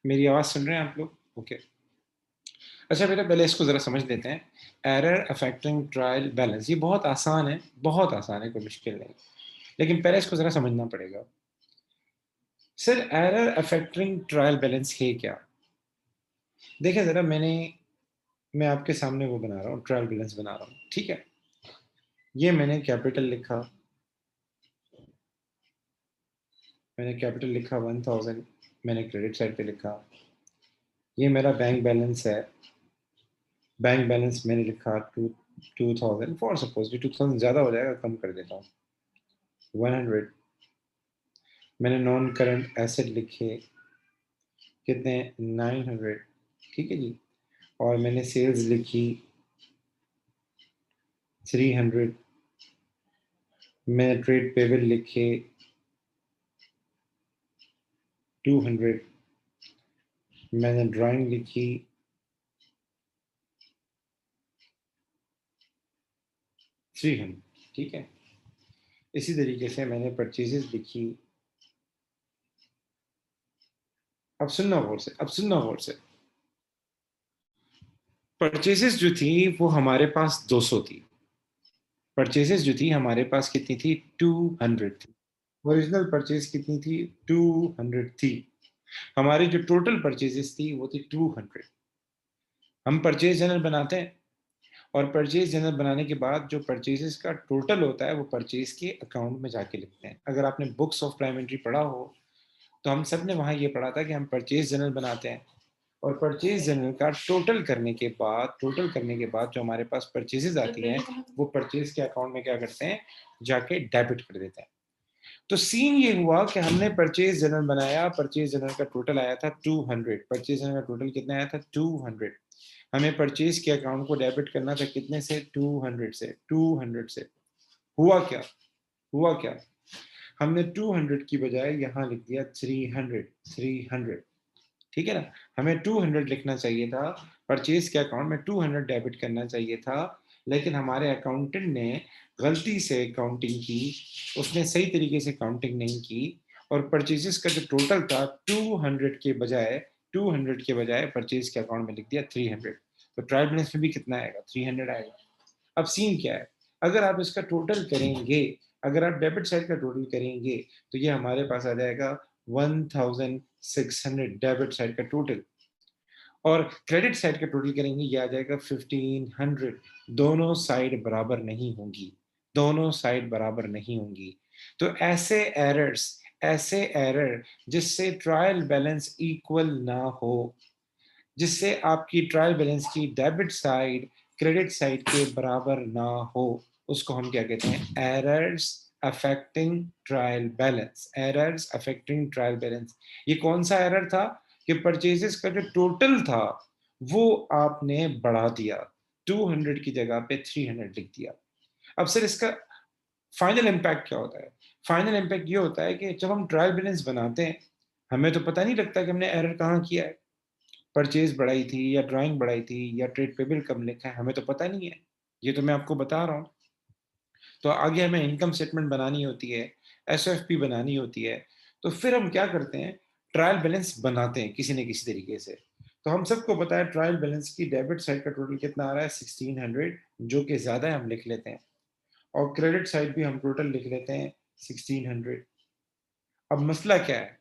मेरी आवाज़ सुन रहे हैं आप लोग? ओके। अच्छा बेटा पहले इसको ज़रा समझ लेते हैं। एरर अफेक्टिंग ट्रायल बैलेंस ये बहुत आसान है, कोई मुश्किल नहीं। लेकिन पहले इसको ज़रा समझना पड़ेगा। Sir error affecting trial balance है क्या? देखिए ज़रा मैं आपके सामने वो बना रहा हूँ, ट्रायल बैलेंस बना रहा हूँ, ठीक है? ये मैंने कैपिटल लिखा 1000 मैंने क्रेडिट साइड पे लिखा। ये मेरा बैंक बैलेंस है। बैंक बैलेंस मैंने लिखा 2000 फॉर सपोज़ ये 2000 ज़्यादा हो जाएगा, कम कर देता हूँ। 100 मैंने नॉन करंट एसेट लिखे कितने 900 ठीक है जी। और मैंने सेल्स लिखी 300 मैंने ट्रेड पेबल लिखे 200 मैंने ड्राइंग लिखी 300 ठीक है। इसी तरीके से मैंने परचेजेस लिखी। अब सुनना गौर से परचेजेस जो थी वो हमारे पास 200 थी। परचेजेस जो थी हमारे पास कितनी थी 200 थी। ओरिजिनल परचेज कितनी थी 200 थी। हमारी जो टोटल परचेजेस थी वो थी 200। हम परचेज जनरल बनाते हैं और परचेज जनरल बनाने के बाद जो परचेजेस का टोटल होता है वो परचेज के अकाउंट में जाके लिखते हैं। अगर आपने बुक्स ऑफ प्राइम एंट्री पढ़ा हो तो हम सब ने वहाँ ये पढ़ा था कि हम परचेज जनरल बनाते हैं और परचेज जनरल का टोटल करने के बाद जो हमारे पास परचेजेस आती हैं वो परचेज के अकाउंट में क्या करते हैं जाके डेबिट कर देते हैं। तो सीन ये हुआ कि हमने परचेज जनरल बनाया, परचेज जनरल का टोटल आया था 200। परचेज जनरल का टोटल कितना आया था 200। हमें परचेज के अकाउंट को डेबिट करना था कितने से 200 से। हुआ क्या हुआ क्या हमने 200 की बजाय यहाँ लिख दिया 300। ठीक है ना। हमें 200 लिखना चाहिए था, परचेज के अकाउंट में 200 डेबिट करना चाहिए था, लेकिन हमारे अकाउंटेंट ने गलती से काउंटिंग की। उसने सही तरीके से काउंटिंग नहीं की और परचेजेस का जो टोटल था 200 के बजाय परचेज के अकाउंट में लिख दिया 300। तो ट्रायल बैलेंस में भी कितना आएगा 300 आएगा। अब सीन क्या है, अगर आप इसका टोटल करेंगे, अगर आप डेबिट साइड का टोटल करेंगे तो ये हमारे पास आ जाएगा 1600 डेबिट साइड का टोटल और क्रेडिट साइड का टोटल करेंगे ये आ जाएगा 1500। दोनों साइड बराबर नहीं होंगी, दोनों साइड बराबर नहीं होंगी। तो ऐसे एरर जिससे ट्रायल बैलेंस इक्वल ना हो, जिससे आपकी ट्रायल बैलेंस की डेबिट साइड क्रेडिट साइड के बराबर ना हो, उसको हम क्या कहते हैं errors affecting trial balance. Errors affecting trial balance. ये कौन सा एरर था कि परचेजेस का जो टोटल था वो आपने बढ़ा दिया, 200 की जगह पे 300 लिख दिया। अब सर इसका फाइनल इम्पैक्ट क्या होता है? फाइनल इम्पैक्ट ये होता है कि जब हम ट्रायल बैलेंस बनाते हैं हमें तो पता नहीं लगता कि हमने एरर कहाँ किया है। परचेज बढ़ाई थी या ड्राइंग बढ़ाई थी या ट्रेड पेबल कम लिखा है हमें तो पता नहीं है। ये तो मैं आपको बता रहा हूँ। तो आगे हमें इनकम स्टेटमेंट बनानी होती है, एसएफपी बनानी होती है, तो फिर हम क्या करते हैं ट्रायल बैलेंस बनाते हैं किसी न किसी तरीके से। तो हम सबको पता है ट्रायल बैलेंस की डेबिट साइड का टोटल कितना आ रहा है 1600, जो कि ज़्यादा है हम लिख लेते हैं और क्रेडिट साइड भी हम टोटल लिख लेते हैं 1600। अब मसला क्या है?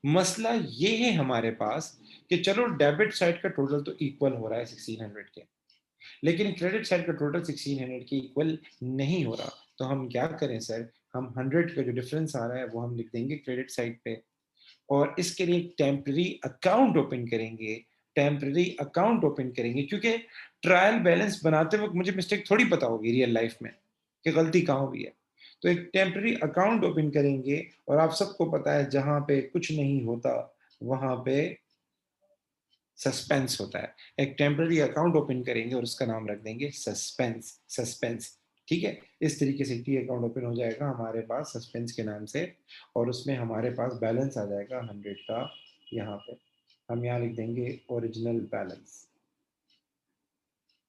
मसला ये है हमारे पास कि चलो डेबिट साइड का टोटल तो इक्वल हो रहा है 1600 के, लेकिन क्रेडिट साइड का टोटल 1600 के इक्वल नहीं हो रहा। तो हम क्या करें सर, हम 100 का जो डिफरेंस आ रहा है वो हम लिख देंगे क्रेडिट साइड पे और इसके लिए एक टेम्पररी अकाउंट ओपन करेंगे। टेम्पररी अकाउंट ओपन करेंगे क्योंकि ट्रायल बैलेंस बनाते वक्त मुझे मिस्टेक थोड़ी पता होगी रियल लाइफ में कि गलती कहाँ हुई है। तो एक टेम्पररी अकाउंट ओपन करेंगे और आप सबको पता है जहां पे कुछ नहीं होता वहां पे सस्पेंस होता है। एक टेम्पररी अकाउंट ओपन करेंगे और उसका नाम रख देंगे सस्पेंस। सस्पेंस ठीक है। इस तरीके से टी अकाउंट ओपन हो जाएगा हमारे पास सस्पेंस के नाम से और उसमें हमारे पास बैलेंस आ जाएगा 100 का। यहाँ पे हम यहाँ लिख देंगे ओरिजिनल बैलेंस।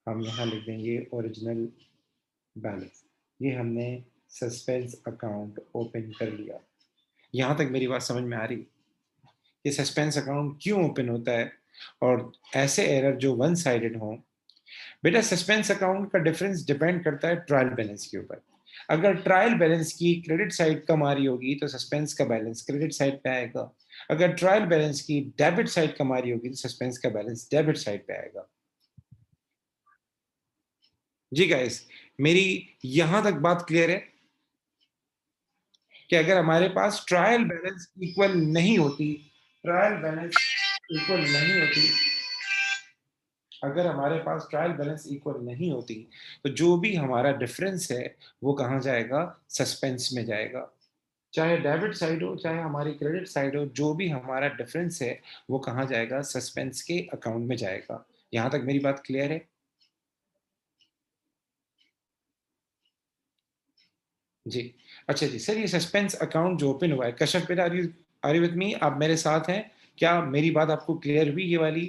हम यहाँ लिख देंगे ओरिजिनल बैलेंस। ये हमने सस्पेंस अकाउंट ओपन कर लिया। यहाँ तक मेरी बात समझ में आ रही? कि सस्पेंस अकाउंट क्यों ओपन होता है और ऐसे एरर जो वन साइडेड हों। बेटा सस्पेंस अकाउंट का डिफरेंस डिपेंड करता है ट्रायल बैलेंस के ऊपर। अगर ट्रायल बैलेंस की क्रेडिट साइड कम आ रही होगी तो सस्पेंस का बैलेंस क्रेडिट साइड पे आएगा। अगर ट्रायल बैलेंस की डेबिट साइड कम आ रही होगी तो सस्पेंस का बैलेंस डेबिट साइड पे आएगा। जी गाइस, मेरी यहां तक बात क्लियर है कि अगर हमारे पास ट्रायल बैलेंस इक्वल नहीं होती, ट्रायल बैलेंस इक्वल नहीं होती, अगर हमारे पास ट्रायल बैलेंस इक्वल नहीं होती, तो जो भी हमारा डिफरेंस है वो कहाँ जाएगा? सस्पेंस में जाएगा। चाहे डेबिट साइड हो, चाहे हमारी क्रेडिट साइड हो, जो भी हमारा डिफरेंस है वो कहाँ जाएगा? सस्पेंस के अकाउंट में जाएगा। यहाँ तक मेरी बात क्लियर है? जी। अच्छा जी, सर ये सस्पेंस अकाउंट जो ओपन हुआ है, कश्यप बेटा आर यू विद मी? आप मेरे साथ हैं? क्या मेरी बात आपको क्लियर हुई ये वाली?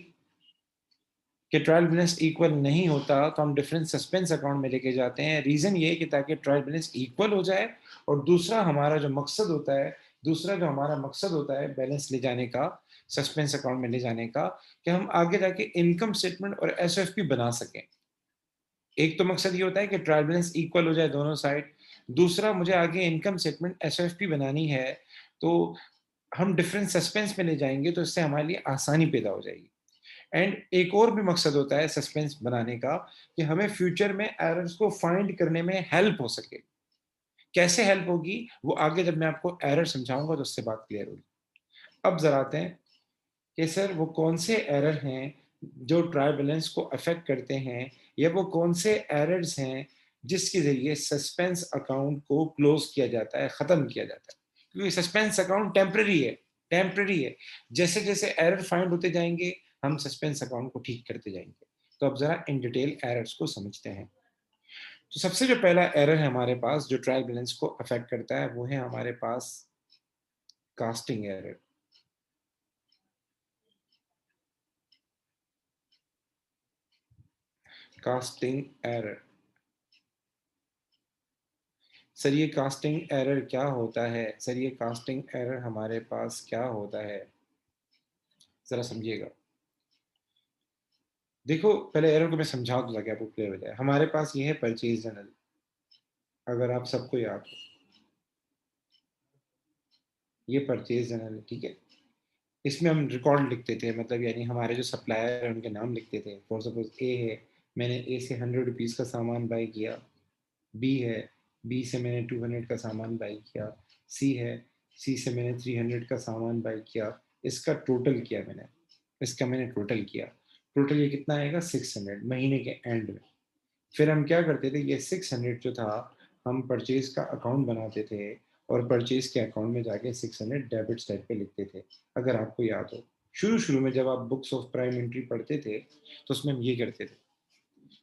कि ट्रायल बैलेंस इक्वल नहीं होता तो हम डिफरेंस सस्पेंस अकाउंट में लेके जाते हैं। रीज़न ये है कि ताकि ट्रायल बैलेंस इक्वल हो जाए और दूसरा जो हमारा मकसद होता है बैलेंस ले जाने का, सस्पेंस अकाउंट में ले जाने का, कि हम आगे जाके इनकम स्टेटमेंट और एसएफपी बना सकें। एक तो मकसद ये होता है कि ट्रायल बैलेंस इक्वल हो जाए दोनों साइड। दूसरा मुझे आगे इनकम स्टेटमेंट एसएफपी बनानी है, तो हम डिफरेंस सस्पेंस में ले जाएँगे तो इससे हमारे लिए आसानी पैदा हो जाएगी। एंड एक और भी मकसद होता है सस्पेंस बनाने का कि हमें फ्यूचर में एरर्स को फाइंड करने में हेल्प हो सके। कैसे हेल्प होगी वो आगे जब मैं आपको एरर समझाऊंगा तो उससे बात क्लियर होगी। अब जरा आते हैं कि सर वो कौन से एरर हैं जो ट्रायल बैलेंस को अफेक्ट करते हैं, या वो कौन से एरर्स हैं जिसके जरिए सस्पेंस अकाउंट को क्लोज किया जाता है, खत्म किया जाता है। क्योंकि सस्पेंस अकाउंट टेम्पररी है। जैसे जैसे एरर फाइंड होते जाएंगे हम सस्पेंस अकाउंट को ठीक करते जाएंगे। तो अब जरा इन डिटेल एरर्स को समझते हैं। तो सबसे जो पहला एरर है हमारे पास जो ट्रायल बैलेंस को अफेक्ट करता है वो है हमारे पास casting error. Casting error. Sir ये कास्टिंग एरर क्या होता है? सर ये कास्टिंग एरर हमारे पास क्या होता है? जरा समझिएगा। देखो पहले एरर को मैं समझा दूं ताकि आपको क्लियर हो जाए। हमारे पास ये है परचेज जर्नल, अगर आप सबको याद हो, ये परचेज जर्नल है, ठीक है। इसमें हम रिकॉर्ड लिखते थे, मतलब यानी हमारे जो सप्लायर है उनके नाम लिखते थे। फॉर सपोज ए है, मैंने ए से 100 रुपीज़ का सामान बाई किया। बी है, बी से मैंने 200 का सामान बाई किया। सी है, सी से मैंने 300 का सामान बाई किया। इसका टोटल किया मैंने, इसका मैंने टोटल किया। टोटल ये कितना आएगा? 600 महीने के एंड में। फिर हम क्या करते थे, ये 600 जो था हम परचेज का अकाउंट बनाते थे और परचेज के अकाउंट में जाके 600 डेबिट साइड पे लिखते थे। अगर आपको याद हो, शुरू शुरू में जब आप बुक्स ऑफ प्राइम एंट्री पढ़ते थे तो उसमें हम ये करते थे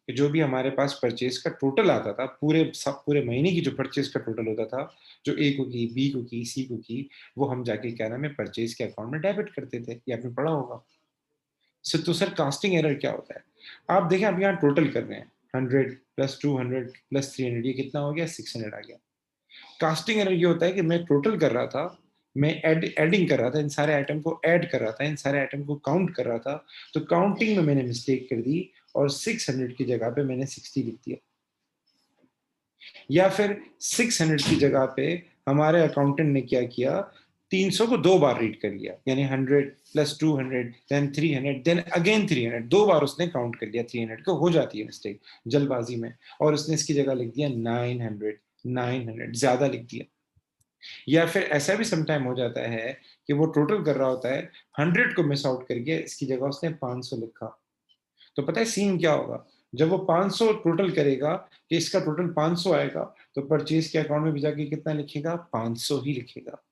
कि जो भी हमारे पास परचेज का टोटल आता था, पूरे महीने की जो परचेज का टोटल होता था, जो ए को की, बी को की, सी को की, वो हम जाके क्या नाम है परचेज के अकाउंट में डेबिट करते थे। ये आपने पढ़ा होगा। तो सर कास्टिंग एरर क्या होता है? आप देखें, आप यहाँ टोटल कर रहे हैं, 100 + 200 + 300, ये कितना हो गया? 600 आ गया। कास्टिंग एरर ये होता है कि मैं टोटल कर रहा था, मैं एडिंग कर रहा था, इन सारे आइटम को ऐड कर रहा था, इन सारे आइटम को काउंट कर रहा था, तो काउंटिंग में मैंने मिस्टेक कर दी और 600 की जगह पे मैंने 60 लिख दिया। या फिर 600 की जगह पे हमारे अकाउंटेंट ने क्या किया, 300 को दो बार रीड कर लिया, यानी 100 + 200 देन 300 देन अगेन 300, दो बार उसने काउंट कर लिया। 300 को हो जाती है मिस्टेक जल्दबाजी में, और उसने इसकी जगह लिख दिया 900 ज्यादा लिख दिया। या फिर ऐसा भी समटाइम हो जाता है कि वो टोटल कर रहा होता है, 100 को मिस आउट करके इसकी जगह उसने 500 लिखा। तो पता है सीन क्या होगा? जब वो 500 टोटल करेगा कि इसका टोटल 500 आएगा, तो परचेज के अकाउंट में भी जाके कितना लिखेगा? 500 ही लिखेगा।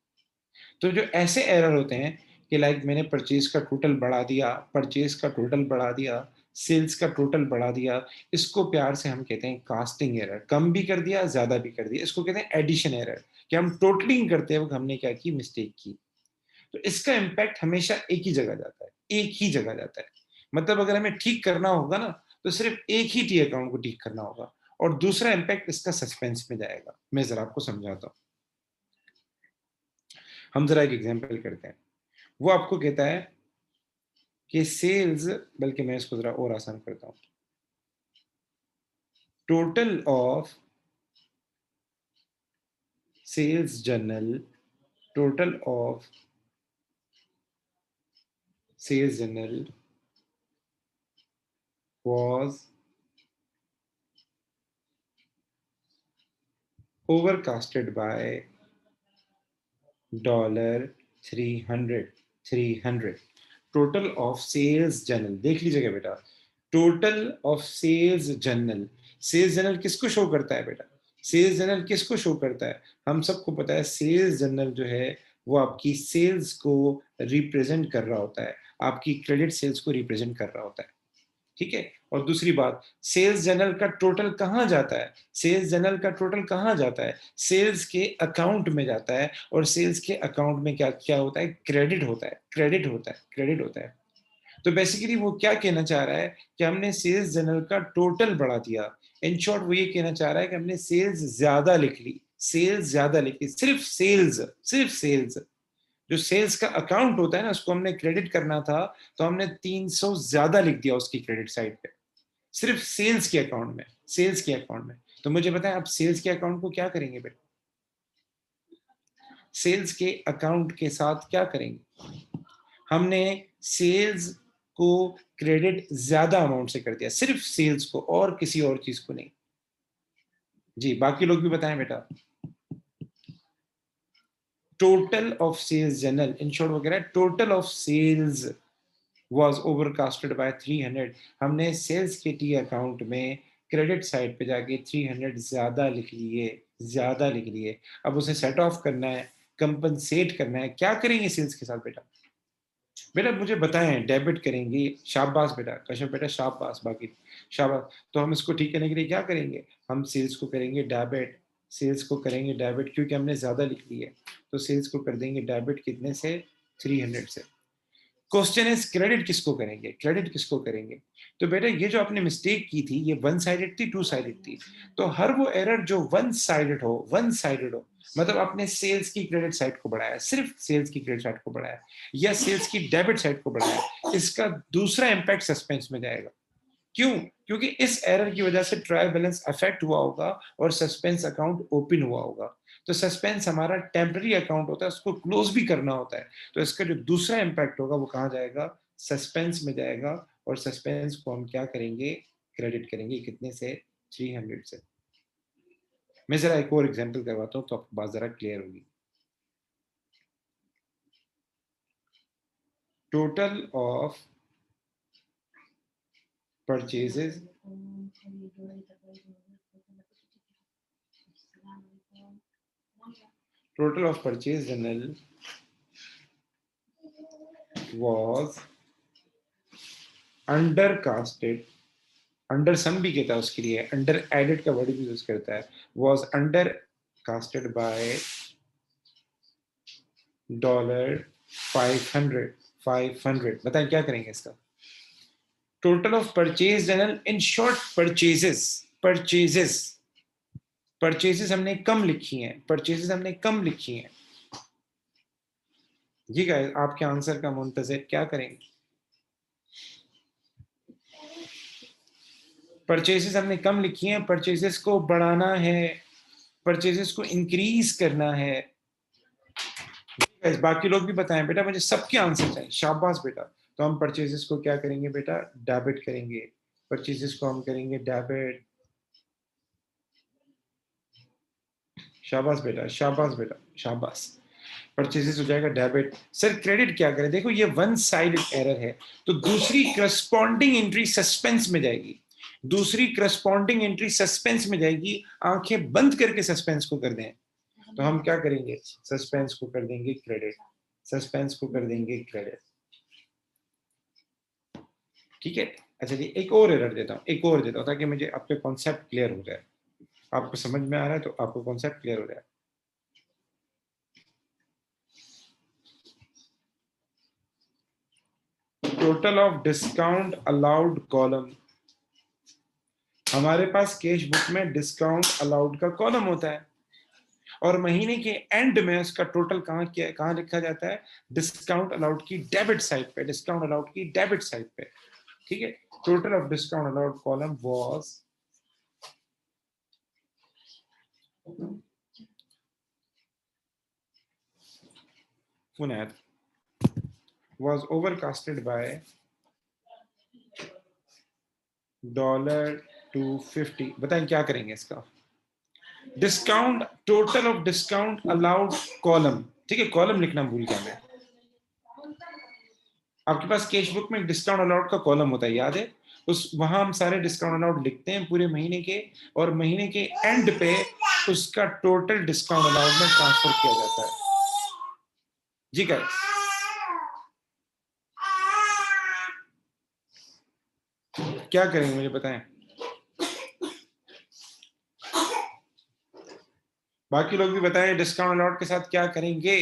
तो जो ऐसे एरर होते हैं कि लाइक मैंने परचेज का टोटल बढ़ा दिया, परचेज का टोटल बढ़ा दिया, सेल्स का टोटल बढ़ा दिया, इसको प्यार से हम कहते हैं कास्टिंग एरर। कम भी कर दिया, ज्यादा भी कर दिया, इसको कहते हैं एडिशन एरर, कि हम टोटलिंग करते वक्त हमने क्या की? मिस्टेक की। तो इसका इम्पैक्ट हमेशा एक ही जगह जाता है, एक ही जगह जाता है। मतलब अगर हमें ठीक करना होगा ना, तो सिर्फ एक ही टी अकाउंट को ठीक करना होगा, और दूसरा इम्पैक्ट इसका सस्पेंस में जाएगा। मैं जरा आपको समझाता हूँ। हम जरा एक एग्जांपल करते हैं। वो आपको कहता है कि सेल्स, बल्कि मैं इसको जरा और आसान करता हूं, total of sales journal, total of sales journal was overcasted by $300 total of sales journal. देख लीजिएगा बेटा, total of sales journal, sales journal किसको शो करता है बेटा? सेल्स जर्नल किसको शो करता है? हम सबको पता है सेल्स जर्नल जो है वो आपकी सेल्स को रिप्रेजेंट कर रहा होता है, आपकी क्रेडिट सेल्स को रिप्रेजेंट कर रहा होता है, ठीक है। और दूसरी बात, सेल्स जनरल का टोटल कहां जाता है? सेल्स जनरल का टोटल कहां जाता है? सेल्स के अकाउंट में जाता है, और सेल्स के अकाउंट में क्या क्या होता है? क्रेडिट होता है, क्रेडिट होता है, क्रेडिट होता है। तो बेसिकली वो क्या कहना चाह रहा है कि हमने सेल्स जनरल का टोटल बढ़ा दिया। इन शॉर्ट वो ये कहना चाह रहा है कि हमने सेल्स ज्यादा लिख ली, सेल्स ज्यादा लिख ली, सिर्फ सेल्स, सिर्फ सेल्स। जो सेल्स का अकाउंट होता है ना, उसको हमने क्रेडिट करना था, तो हमने 300 ज्यादा लिख दिया उसकी क्रेडिट साइड पे, सिर्फ सेल्स के अकाउंट में, सेल्स के अकाउंट में। तो मुझे बताएं आप सेल्स के अकाउंट को क्या करेंगे बेटा? सेल्स के अकाउंट के साथ क्या करेंगे? हमने सेल्स को क्रेडिट ज्यादा अमाउंट से कर दिया, सिर्फ सेल्स को, और किसी और चीज को नहीं। जी, बाकी लोग भी बताएं बेटा। Total of sales general, in short वगैरह, total of sales was overcasted by 300। हमने सेल्स के टी अकाउंट में क्रेडिट साइड पे जाके 300 ज्यादा लिख लिए, ज्यादा लिख लिए। अब उसे सेट ऑफ करना है, कंपनसेट करना है, क्या करेंगे सेल्स के साथ बेटा? बेटा मुझे बताएं, डेबिट करेंगे, शाबाश बेटा, कश्यप बेटा शाबाश, बाकी शाबाश। तो हम इसको ठीक करने के लिए क्या करेंगे? हम सेल्स को करेंगे डेबिट, सेल्स को करेंगे डेबिट, क्योंकि हमने ज्यादा लिख ली है, तो सेल्स को कर देंगे डेबिट, कितने से? 300 से। क्वेश्चन इज क्रेडिट किसको करेंगे, क्रेडिट किसको करेंगे? तो बेटा ये जो आपने मिस्टेक की थी, ये वन साइडेड थी, टू साइडेड थी। तो हर वो एरर जो वन साइडेड हो, वन साइडेड हो, मतलब आपने सेल्स की क्रेडिट साइड को बढ़ाया, सिर्फ सेल्स की क्रेडिट साइड को बढ़ाया, या सेल्स की डेबिट साइड को बढ़ाया, इसका दूसरा इंपैक्ट सस्पेंस में जाएगा। क्यों? क्योंकि इस एरर की वजह से ट्रायल बैलेंस अफेक्ट हुआ होगा और सस्पेंस अकाउंट ओपन हुआ होगा। तो सस्पेंस हमारा टेम्पररी अकाउंट होता है, उसको क्लोज भी करना होता है। तो इसका जो दूसरा इंपैक्ट होगा वो कहाँ जाएगा? सस्पेंस में जाएगा। और सस्पेंस को हम क्या करेंगे? क्रेडिट करेंगे, कितने से? 300 से। मैं जरा एक और एग्जाम्पल करवाता हूँ तो आपको बात जरा क्लियर होगी। Total of purchases, total of purchase journal was undercasted, under sum भी कहता है उसके लिए, अंडर एडेड का वर्ड भी यूज करता है, was undercasted by $500, 500। बताएं क्या करेंगे इसका? Total of purchase general, in short purchases, purchases, purchases हमने कम लिखी हैं, परचेजेस हमने कम लिखी हैं। जी गाइस, आपके आंसर का मुंतज़िर, क्या करेंगे? परचेजेस हमने कम लिखी हैं, परचेजेस को बढ़ाना है, परचेजेस को इंक्रीज करना है। बाकी लोग भी बताएं बेटा, मुझे सबके आंसर चाहिए, शाबाश बेटा। तो हम परचेजेस को क्या करेंगे बेटा? डेबिट करेंगे, परचेजेस को हम करेंगे डेबिट। शाबाश बेटा, शाबाश बेटा, शाबाश। परचेजेस हो जाएगा डेबिट। सर क्रेडिट क्या करें? देखो ये वन साइडेड एरर है, तो दूसरी करस्पॉन्डिंग एंट्री सस्पेंस में जाएगी, दूसरी करस्पॉन्डिंग एंट्री सस्पेंस में जाएगी। आंखें बंद करके सस्पेंस को कर दें, तो हम क्या करेंगे? सस्पेंस को कर देंगे क्रेडिट, सस्पेंस को कर देंगे क्रेडिट, ठीक है। अच्छा जी, एक और एरर देता हूँ, एक और देता हूँ, ताकि मुझे आपके कॉन्सेप्ट क्लियर हो जाए। आपको समझ में आ रहा है तो आपको कॉन्सेप्ट क्लियर हो जाए। Total of discount allowed column, हमारे पास कैश बुक में डिस्काउंट अलाउड का कॉलम होता है, और महीने के एंड में उसका टोटल कहाँ लिखा जाता है? डिस्काउंट अलाउड की डेबिट साइड पे, डिस्काउंट अलाउड की डेबिट साइड पे, ठीक है। Total of discount allowed column was was overcasted by $250। बताएं क्या करेंगे इसका? Discount, total of discount allowed column, ठीक है, कॉलम लिखना भूल गया मैं। आपके पास कैश बुक में डिस्काउंट अलाउड का कॉलम होता है, याद है? उस वहां हम सारे डिस्काउंट अलाउड लिखते हैं पूरे महीने के, और महीने के एंड पे उसका टोटल डिस्काउंट अलाउड में ट्रांसफर किया जाता है। जी गाइस, क्या करेंगे मुझे बताएं? बाकी लोग भी बताएं डिस्काउंट अलाउड के साथ क्या करेंगे।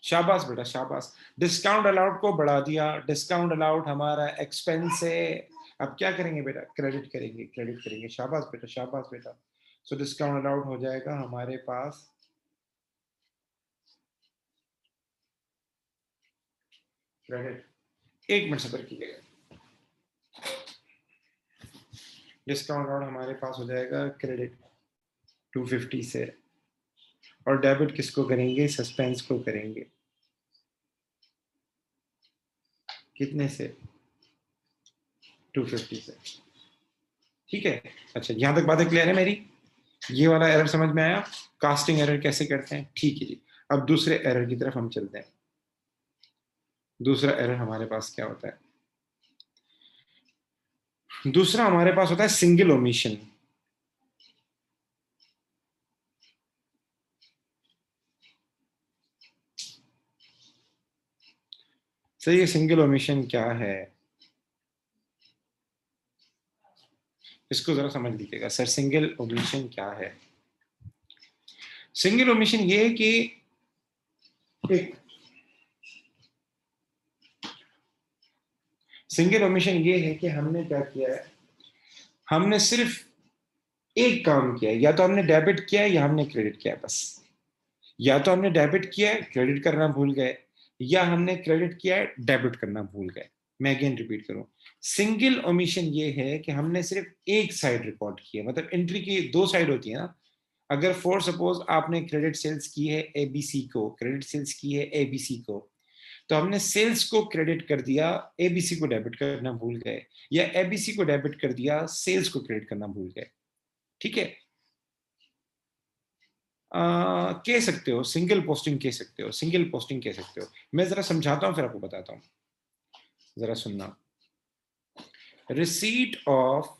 शाबाश बेटा शाबाश। डिस्काउंट अलाउड को बढ़ा दिया, डिस्काउंट अलाउड हमारा एक्सपेंस है। अब क्या करेंगे बेटा? क्रेडिट करेंगे, क्रेडिट करेंगे। शाबाश बेटा शाबाश बेटा। सो डिस्काउंट अलाउड हो जाएगा हमारे पास क्रेडिट। एक मिनट सबर कीजिएगा। डिस्काउंट अलाउड हमारे पास हो जाएगा क्रेडिट 250 से, और डेबिट किसको करेंगे? सस्पेंस को करेंगे। कितने से? 250 से, ठीक है। अच्छा, यहां तक बातें क्लियर है मेरी? ये वाला एरर समझ में आया? कास्टिंग एरर कैसे करते हैं, ठीक है जी। अब दूसरे एरर की तरफ हम चलते हैं। दूसरा एरर हमारे पास क्या होता है? दूसरा हमारे पास होता है सिंगल ओमिशन। सही है, सिंगल ओमिशन क्या है इसको जरा समझ लीजिएगा। सर सिंगल ओमिशन क्या है? सिंगल ओमिशन ये है कि एक सिंगल ओमिशन ये है कि हमने क्या किया है, हमने सिर्फ एक काम किया है। या तो हमने डेबिट किया है या हमने क्रेडिट किया है, बस। या तो हमने डेबिट किया है, क्रेडिट करना भूल गए, या हमने क्रेडिट किया है, डेबिट करना भूल गए। मैं अगेन रिपीट करूं, सिंगल ओमिशन ये है कि हमने सिर्फ एक साइड रिकॉर्ड की है। मतलब एंट्री की दो साइड होती है ना। अगर फॉर सपोज आपने क्रेडिट सेल्स की है एबीसी को, क्रेडिट सेल्स की है एबीसी को, तो हमने सेल्स को क्रेडिट कर दिया, एबीसी को डेबिट करना भूल गए, या एबीसी को डेबिट कर दिया, सेल्स को क्रेडिट करना भूल गए, ठीक है। कह सकते हो सिंगल पोस्टिंग, कह सकते हो सिंगल पोस्टिंग, कह सकते हो। मैं जरा समझाता हूं फिर आपको बताता हूं, जरा सुनना। रिसीट ऑफ,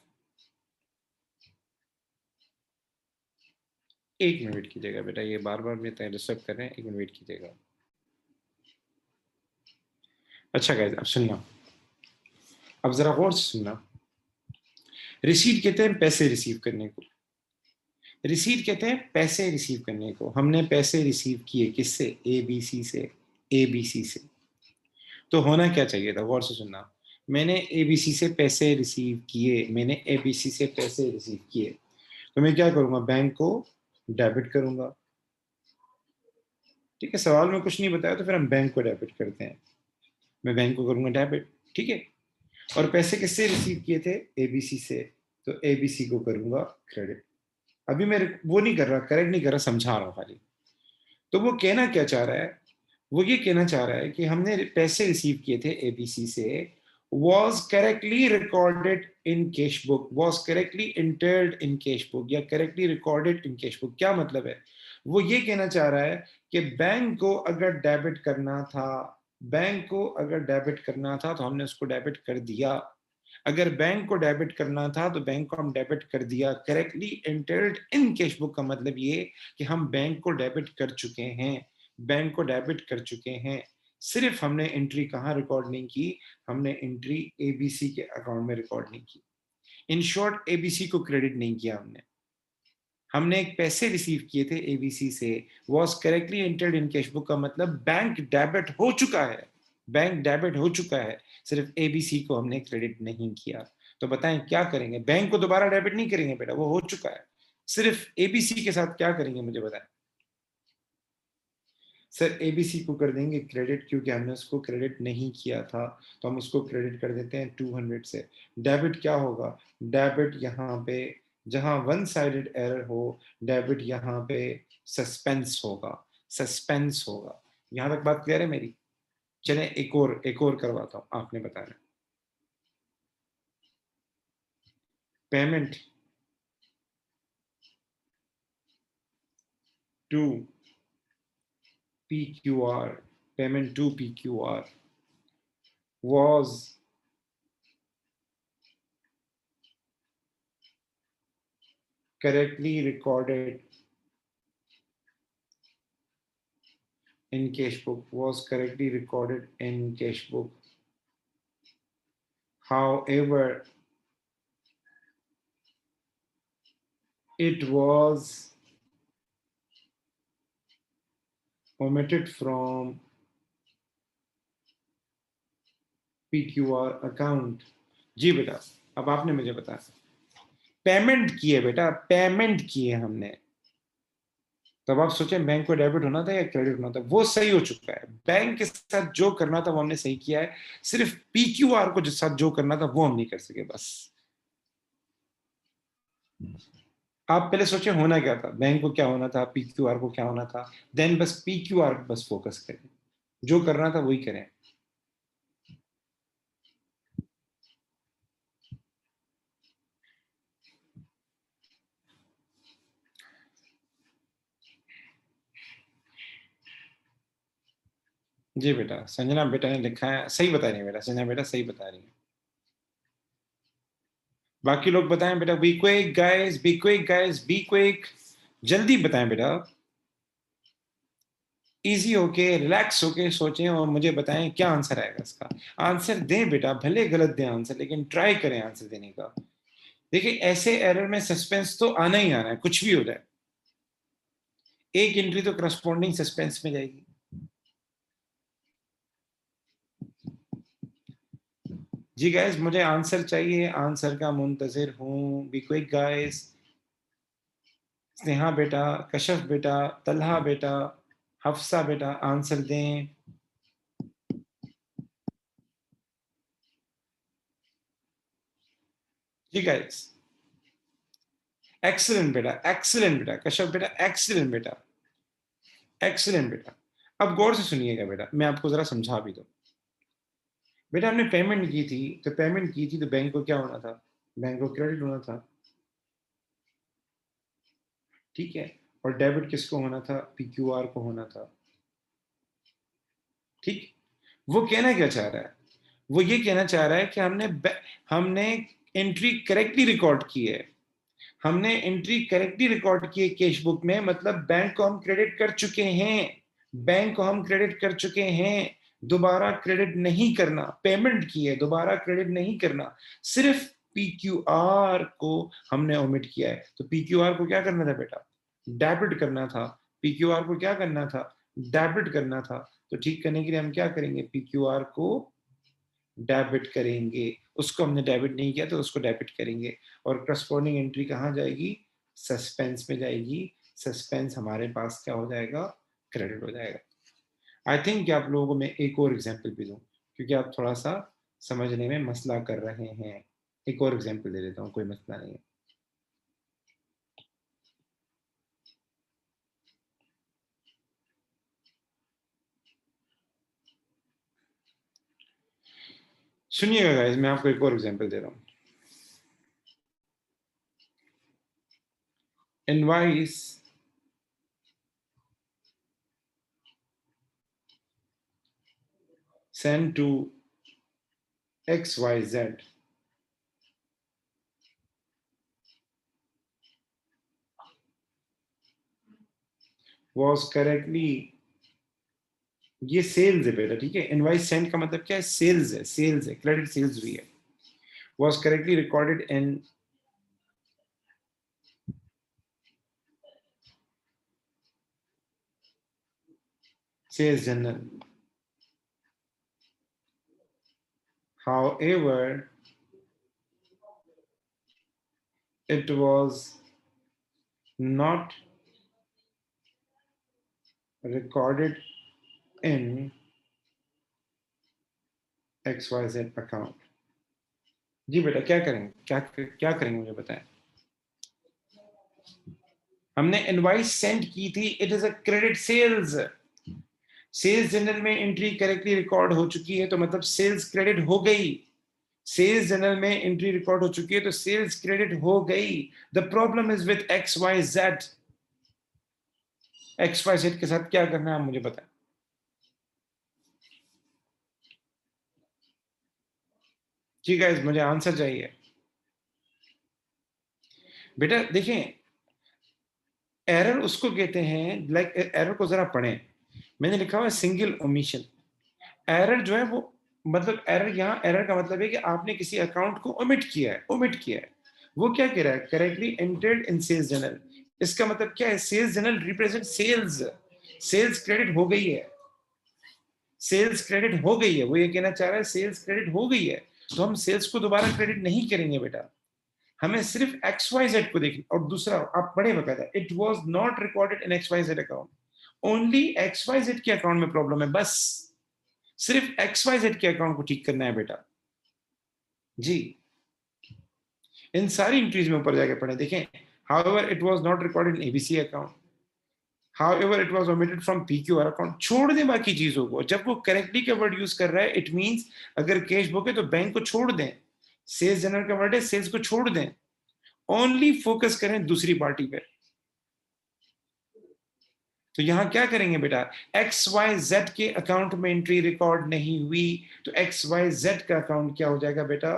एक मिनट वेट कीजिएगा बेटा, ये बार बार मैं डिस्टर्ब कर रहे हैं, एक मिनट वेट कीजिएगा। अच्छा गाइस, अब सुनना, अब जरा गौर से सुनना। रिसीट कहते हैं पैसे रिसीव करने को। रिसीट कहते हैं पैसे रिसीव करने को। हमने पैसे रिसीव किए किससे? एबीसी से, एबीसी से। तो होना क्या चाहिए था? गौर से सुनना। मैंने एबीसी से पैसे रिसीव किए, मैंने एबीसी से पैसे रिसीव किए, तो मैं क्या करूंगा? बैंक को डेबिट करूंगा, ठीक है। सवाल में कुछ नहीं बताया तो फिर हम बैंक को डेबिट करते हैं। मैं बैंक को करूंगा डेबिट, ठीक है। और पैसे किससे रिसीव किए थे? एबीसी से, तो एबीसी को करूंगा क्रेडिट। अभी मैं वो नहीं कर रहा, करेक्ट नहीं कर रहा, समझा रहा हूं खाली। तो वो कहना क्या चाह रहा है? वो ये कहना चाह रहा है कि हमने पैसे रिसीव किए थे एबीसी से, was correctly recorded in cash book, was correctly entered in cash book, या correctly recorded in cash book। क्या मतलब है? वो ये कहना चाह रहा है कि बैंक को अगर डेबिट करना था, बैंक को अगर डेबिट करना था तो हमने उसको डेबिट कर दिया। अगर बैंक को डेबिट करना था तो बैंक को हम डेबिट कर दिया। Correctly entered in cash book का मतलब ये कि हम बैंक को डेबिट कर चुके हैं, बैंक को डेबिट कर चुके हैं। सिर्फ हमने एंट्री कहाँ रिकॉर्ड नहीं की? हमने एंट्री एबीसी के अकाउंट में रिकॉर्ड नहीं की। इन शॉर्ट एबीसी को क्रेडिट नहीं किया हमने। हमने एक पैसे रिसीव किए थे एबीसी से, was correctly entered in cash book का मतलब बैंक डेबिट हो चुका है, बैंक डेबिट हो चुका है। सिर्फ एबीसी को हमने क्रेडिट नहीं किया। तो बताएं क्या करेंगे? बैंक को दोबारा डेबिट नहीं करेंगे बेटा, वो हो चुका है। सिर्फ एबीसी के साथ क्या करेंगे मुझे बताएं। सर एबीसी को कर देंगे क्रेडिट, क्योंकि हमने उसको क्रेडिट नहीं किया था, तो हम उसको क्रेडिट कर देते हैं 200 से। डेबिट क्या होगा? डेबिट यहाँ पे जहां वन साइडेड एरर हो, डेबिट यहाँ पे सस्पेंस होगा, सस्पेंस होगा। यहां तक बात क्लियर है मेरी? चलें एक और करवाता हूं, आपने बताया payment to PQR, payment to PQR was correctly recorded in cash book, was correctly recorded in cash book. However, it was omitted from PQR account. जी बेटा, अब आपने मुझे बताया पेमेंट की है बेटा, पेमेंट की है हमने। तब आप सोचें बैंक को डेबिट होना था या क्रेडिट होना था, वो सही हो चुका है। बैंक के साथ जो करना था वो हमने सही किया है, सिर्फ PQR को जिस साथ जो करना था वो हम नहीं कर सके बस। आप पहले सोचे होना क्या था, बैंक को क्या होना था, PQR को क्या होना था, देन बस PQR बस फोकस करें, जो करना था वही करें। जी बेटा, संजना बेटा ने लिखा है, सही बता रही है बेटा, संजना बेटा सही बता रही है। बाकी लोग बताएं बेटा, be quick guys, be quick guys, be quick, जल्दी बताएं बेटा। इजी होके रिलैक्स होके सोचें और मुझे बताएं क्या आंसर आएगा इसका। आंसर दें बेटा, भले गलत दें आंसर, लेकिन ट्राई करें आंसर देने का। देखिए ऐसे एरर में सस्पेंस तो आना ही आना है, कुछ भी हो जाए। एक एंट्री तो करस्पॉन्डिंग सस्पेंस में जाएगी। जी गाइस, मुझे आंसर चाहिए, आंसर का मुंतजिर हूं। Be quick guys. स्नेहा बेटा, कशफ बेटा, तलहा बेटा, हफ्सा बेटा, आंसर दें। जी गाइस, एक्सीलेंट बेटा, एक्सीलेंट बेटा, कशफ बेटा, एक्सीलेंट बेटा, एक्सीलेंट बेटा। अब गौर से सुनिएगा बेटा, मैं आपको जरा समझा भी दूं। बेटा हमने पेमेंट की थी, तो पेमेंट की थी तो बैंक को क्या होना था? बैंक को क्रेडिट होना था, ठीक है। और डेबिट किसको होना था? PQR को होना था, ठीक। वो कहना क्या चाह रहा है? वो ये कहना चाह रहा है कि हमने एंट्री करेक्टली रिकॉर्ड की है, हमने एंट्री करेक्टली रिकॉर्ड की है कैश बुक में, मतलब बैंक को हम क्रेडिट कर चुके हैं, बैंक को हम क्रेडिट कर चुके हैं। दोबारा क्रेडिट नहीं करना, पेमेंट की है, दोबारा क्रेडिट नहीं करना, सिर्फ PQR को हमने ओमिट किया है। तो PQR को क्या करना था बेटा? डेबिट करना था। PQR को क्या करना था? डेबिट करना था। तो ठीक करने के लिए हम क्या करेंगे? PQR को डेबिट करेंगे। उसको हमने डेबिट नहीं किया तो उसको डेबिट करेंगे। और करस्पॉन्डिंग एंट्री कहाँ जाएगी? सस्पेंस में जाएगी। सस्पेंस हमारे पास क्या हो जाएगा? क्रेडिट हो जाएगा। आई थिंक कि आप लोगों को मैं एक और एग्जाम्पल भी दूं, क्योंकि आप थोड़ा सा समझने में मसला कर रहे हैं। एक और एग्जाम्पल दे देता हूँ, कोई मसला नहीं है। सुनिएगा गाइस, मैं आपको एक और एग्जाम्पल दे रहा हूँ। Invoice sent to XYZ was correctly, ये सेल्स है बेटा, ठीक है। इनवाइस सेंड का मतलब क्या है? सेल्स है, सेल्स है, क्रेडिट सेल्स भी है। was correctly recorded in sales journal. However, it was not recorded in XYZ account। जी बेटा क्या करेंगे, क्या क्या करेंगे मुझे बताएं। हमने इनवाइस सेंड की थी, it is a credit sales. Sales journal में एंट्री करेक्टली रिकॉर्ड हो चुकी है तो मतलब सेल्स क्रेडिट हो गई। सेल्स जनरल में एंट्री रिकॉर्ड हो चुकी है तो सेल्स क्रेडिट हो गई। The problem is with X Y Z. X Y Z के साथ क्या करना है आप मुझे बताएं। जी गाइस मुझे आंसर चाहिए। बेटा देखें, एरर उसको कहते हैं, लाइक एरर को जरा पढ़ें। मैंने लिखा हुआ है सिंगल ओमिशन। एरर जो है वो मतलब एरर, यहाँ एरर का मतलब है कि आपने किसी अकाउंट को ओमिट किया है, ओमिट किया है। वो क्या कह रहा है, correctly entered in sales journal. इसका मतलब क्या है, sales journal represent sales. Sales credit हो गई है, सेल्स क्रेडिट हो गई है। वो ये कहना चाह रहा है सेल्स क्रेडिट हो गई है, तो हम सेल्स को दोबारा क्रेडिट नहीं करेंगे बेटा। हमें सिर्फ एक्स वाई जेड को देखना। और दूसरा आप पढ़े बकायदा, it was not recorded in X Y Z account. Only X Y Z के अकाउंट में प्रॉब्लम है बस। सिर्फ एक्स वाई जेड के अकाउंट को ठीक करना है बेटा। जी इन सारी इंट्रीज में ऊपर जाके पढ़े देखें। However it was not recorded in ABC account, however it was omitted from PQR account. छोड़ दे बाकी चीजों को। जब वो करेक्टली का वर्ड यूज कर रहा है इट मींस अगर कैश बुक है तो बैंक को छोड़ दें। सेल्स जनरल का वर्ड है, सेल्स को छोड़ दें। ओनली फोकस करें दूसरी पार्टी पे। तो यहां क्या करेंगे बेटा, एक्स वाई जेड के अकाउंट में एंट्री रिकॉर्ड नहीं हुई तो एक्स वाई जेड का अकाउंट क्या हो जाएगा बेटा,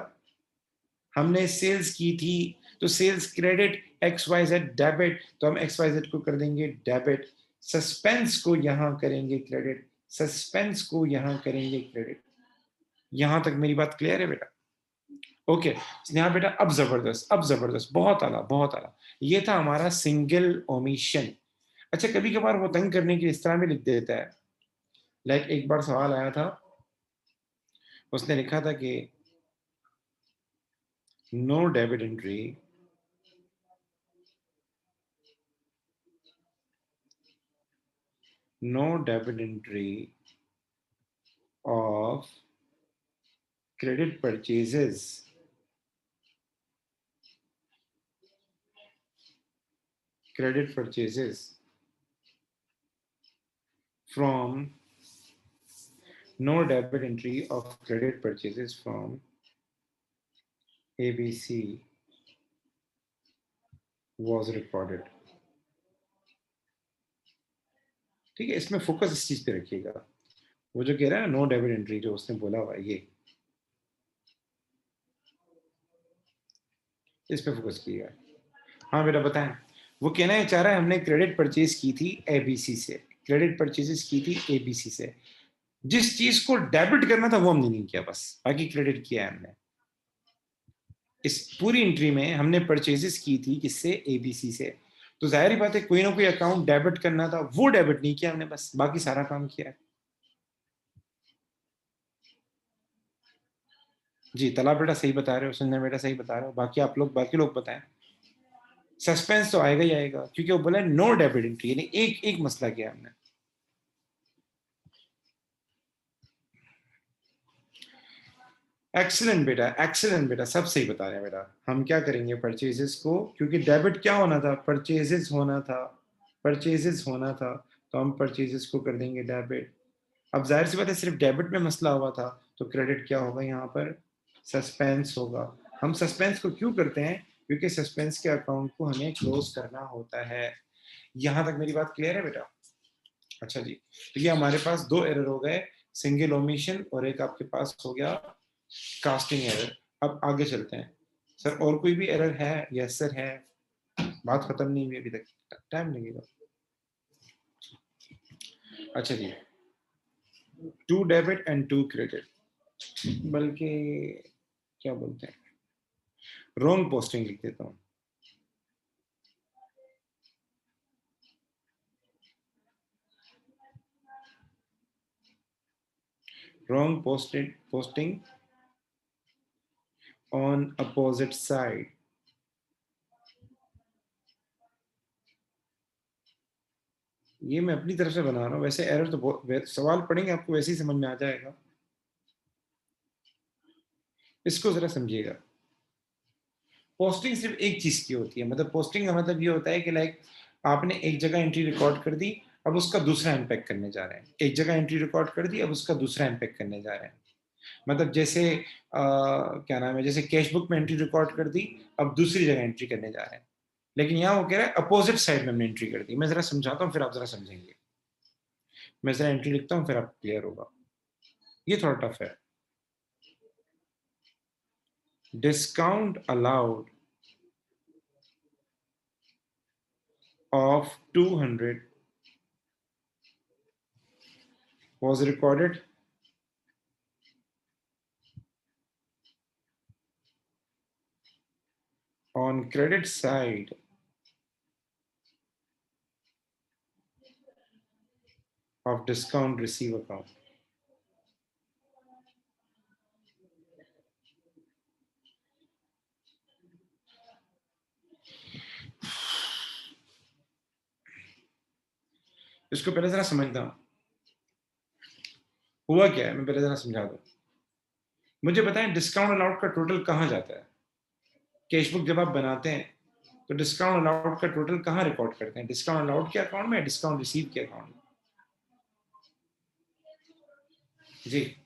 हमने सेल्स की थी तो sales credit, X Y Z debit, तो हम एक्स वाई जेड को कर देंगे डेबिट। सस्पेंस को यहां करेंगे क्रेडिट, सस्पेंस को यहां करेंगे क्रेडिट। यहां तक मेरी बात क्लियर है बेटा। ओके यहाँ बेटा अब जबरदस्त, अब जबरदस्त, बहुत आला बहुत आला। ये था हमारा सिंगल ओमिशन। अच्छा कभी कभार वो तंग करने के लिए इस तरह भी लिख देता है। लाइक एक बार सवाल आया था, उसने लिखा था कि no debit entry no debit entry of credit purchases credit purchases from no debit entry of credit purchases from ABC was recorded। ठीक है, इसमें फोकस इस चीज पे रखिएगा। वो जो कह रहा है नो डेबिट एंट्री, जो उसने बोला हुआ है ये, इस पे फोकस किएगा। हाँ बेटा बताएं। वो कहना है चाह रहा है हमने क्रेडिट परचेज की थी एबीसी से, क्रेडिट परचेजेस की थी एबीसी से। जिस चीज को डेबिट करना था वो हमने नहीं किया, बस बाकी क्रेडिट किया है हमने। इस पूरी एंट्री में हमने परचेजेस की थी किससे, एबीसी से। तो जाहिर ही बात है कोई ना कोई अकाउंट डेबिट करना था, वो डेबिट नहीं किया हमने, बस बाकी सारा काम किया है। जी तालाब बेटा सही बता रहे हो, संजय बेटा सही बता रहे हो, बाकी आप लोग, बाकी लोग बताएं। सस्पेंस तो आएगा ही आएगा क्योंकि वो बोला नो डेबिट एंट्री, यानी एक एक मसला किया हमने। एक्सीलेंट बेटा, एक्सीलेंट बेटा, सब सही बता रहे हैं बेटा। हम क्या करेंगे परचेजेस को, क्योंकि डेबिट क्या होना था, परचेजेस होना था, परचेजेस होना था, तो हम परचेजेस को कर देंगे डेबिट। अब जाहिर सी बात है सिर्फ डेबिट में मसला हुआ था तो क्रेडिट क्या होगा यहाँ पर, सस्पेंस होगा। हम सस्पेंस को क्यों करते हैं, क्योंकि सस्पेंस के अकाउंट को हमें क्लोज करना होता है। यहाँ तक मेरी बात क्लियर है बेटा। अच्छा जी, तो ये हमारे पास दो एरर हो गए, सिंगल ओमिशन और एक आपके पास हो गया कास्टिंग एरर। अब आगे चलते हैं। सर और कोई भी एरर है? यस सर है, बात खत्म नहीं हुई अभी तक, टाइम लगेगा। अच्छा जी, to debit and to credit, बल्कि क्या बोलते हैं, रॉन्ग पोस्टिंग लिख देता हूँ। Wrong posting on opposite side ये मैं अपनी तरफ से बना रहा हूँ, वैसे एरर तो सवाल पढ़ेंगे आपको वैसे ही समझ में आ जाएगा। इसको जरा समझिएगा। पोस्टिंग सिर्फ एक चीज की होती है, मतलब पोस्टिंग का मतलब ये होता है कि लाइक आपने एक जगह एंट्री रिकॉर्ड कर दी, अब उसका दूसरा इम्पैक्ट करने जा रहे हैं। एक जगह एंट्री रिकॉर्ड कर दी, अब उसका दूसरा इम्पैक्ट करने जा रहे हैं। मतलब जैसे क्या नाम है, जैसे कैश बुक में एंट्री रिकॉर्ड कर दी, अब दूसरी जगह एंट्री करने जा रहे हैं। लेकिन यहाँ वो कह रहा है अपोजिट साइड में हमने एंट्री कर दी। मैं जरा समझाता हूँ, फिर आप जरा समझेंगे। मैं जरा एंट्री लिखता हूँ, फिर आप क्लियर होगा। ये थोड़ा टफ है। Discount allowed of 200 was recorded on credit side of discount receive account. इसको पहले जरा समझता हूं, हुआ क्या है, मैं पहले जरा समझा दूं। मुझे बताएं डिस्काउंट अलाउड का टोटल कहां जाता है। कैश बुक जब आप बनाते हैं तो डिस्काउंट अलाउड का टोटल कहां रिकॉर्ड करते हैं, डिस्काउंट अलाउड के अकाउंट में, डिस्काउंट रिसीव के अकाउंट में। जी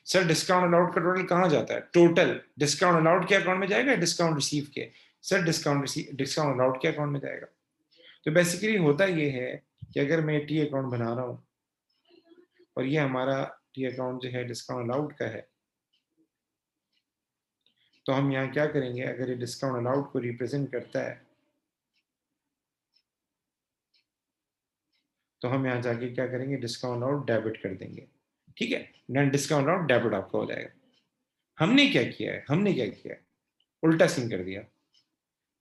सर, डिस्काउंट अलाउड का टोटल कहां जाता है, टोटल डिस्काउंट अलाउड के अकाउंट में जाएगा, डिस्काउंट रिसीव के। सर डिस्काउंट अलाउड के अकाउंट में जाएगा। तो बेसिकली होता ये है कि अगर मैं टी अकाउंट बना रहा हूं और ये हमारा टी अकाउंट जो है डिस्काउंट अलाउड का है, तो हम यहाँ क्या करेंगे, अगर ये डिस्काउंट अलाउड को रिप्रेजेंट करता है तो हम यहाँ जाके क्या करेंगे, डिस्काउंट अलाउड डेबिट कर देंगे। ठीक है, देन डिस्काउंट अलाउड डेबिट आपका हो जाएगा। हमने क्या किया है, हमने क्या किया है, उल्टा सीन कर दिया।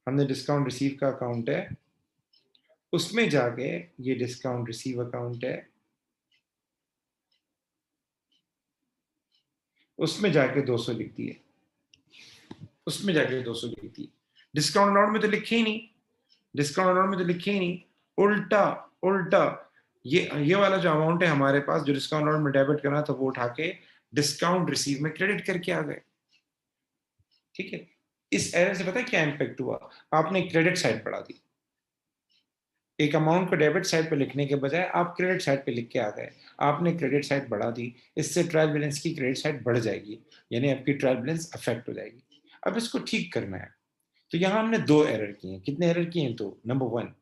हमने डिस्काउंट रिसीव का अकाउंट है, उसमें जाके ये डिस्काउंट रिसीव अकाउंट है, उसमें जाके 200 लिख दिए, उसमें जाके 200 लिख दिए। डिस्काउंट अलाउड में तो लिखे ही नहीं, डिस्काउंट अलाउड में तो लिखे ही नहीं। उल्टा उल्टा ये वाला जो अमाउंट है हमारे पास, जो डिस्काउंट अलाउड में डेबिट करना था, वो उठा के डिस्काउंट रिसीव में क्रेडिट करके आ गए। ठीक है, इस एरर से पता है क्या इम्पैक्ट हुआ, आपने क्रेडिट साइड बढ़ा दी। एक अमाउंट को डेबिट साइड पे लिखने के बजाय आप क्रेडिट साइड पे लिख के आ गए, आपने क्रेडिट साइड बढ़ा दी। इससे ट्रायल बैलेंस की क्रेडिट साइड बढ़ जाएगी, यानी आपकी ट्रायल बैलेंस अफेक्ट हो जाएगी। अब इसको ठीक करना है, तो यहाँ हमने दो एरर किए हैं। कितने एरर किए हैं, तो नंबर वन,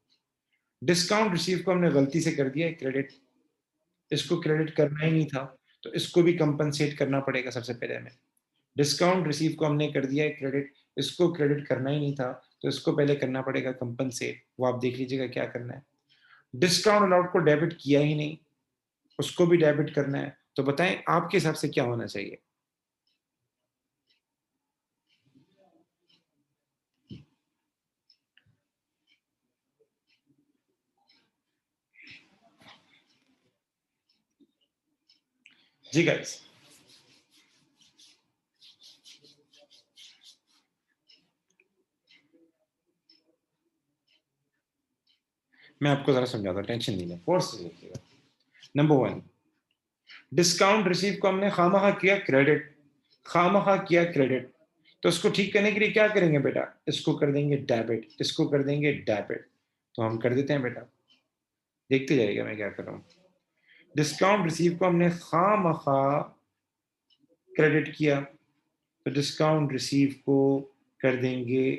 डिस्काउंट रिसीव को हमने गलती से कर दिया है क्रेडिट, इसको क्रेडिट करना ही नहीं था, तो इसको भी कंपनसेट करना पड़ेगा। सबसे पहले हमें डिस्काउंट रिसीव को हमने कर दिया है क्रेडिट, इसको क्रेडिट करना ही नहीं था, तो इसको पहले करना पड़ेगा कंपनसेट। वो आप देख लीजिएगा क्या करना है। डिस्काउंट अलाउड को डेबिट किया ही नहीं, उसको भी डेबिट करना है। तो बताएं आपके हिसाब से क्या होना चाहिए। जी गाइस, मैं आपको जरा समझाता हूँ, टेंशन नहीं लें, फोर्स से देखिएगा। नंबर वन, डिस्काउंट रिसीव को हमने खामखा किया क्रेडिट, खामखा किया क्रेडिट। तो इसको ठीक करने के लिए क्या करेंगे बेटा, इसको कर देंगे डेबिट, इसको कर देंगे डेबिट। तो हम कर देते हैं बेटा, देखते जाइएगा मैं क्या कर रहा हूँ। डिस्काउंट रिसीव को हमने खामखा क्रेडिट किया, तो डिस्काउंट रिसीव को कर देंगे